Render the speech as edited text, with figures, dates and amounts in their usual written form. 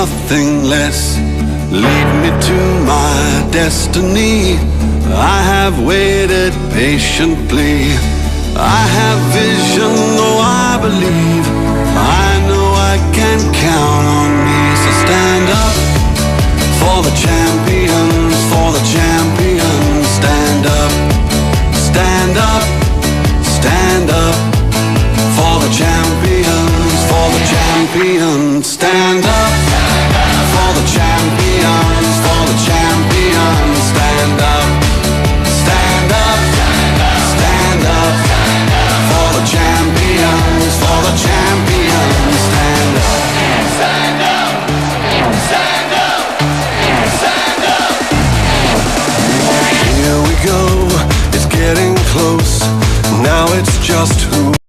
nothing less. Lead me to my destiny. I have waited patiently. I have vision, though I believe. I know I can count on me. So stand up for the champions, for the champions. Stand up, stand up, stand up for the champions, for the champions. Stand up for the champions, for the champions. Stand up, stand up, stand up for the champions, for the champions. Stand up, stand up, stand up, stand up. Here we go, it's getting close. Now it's just who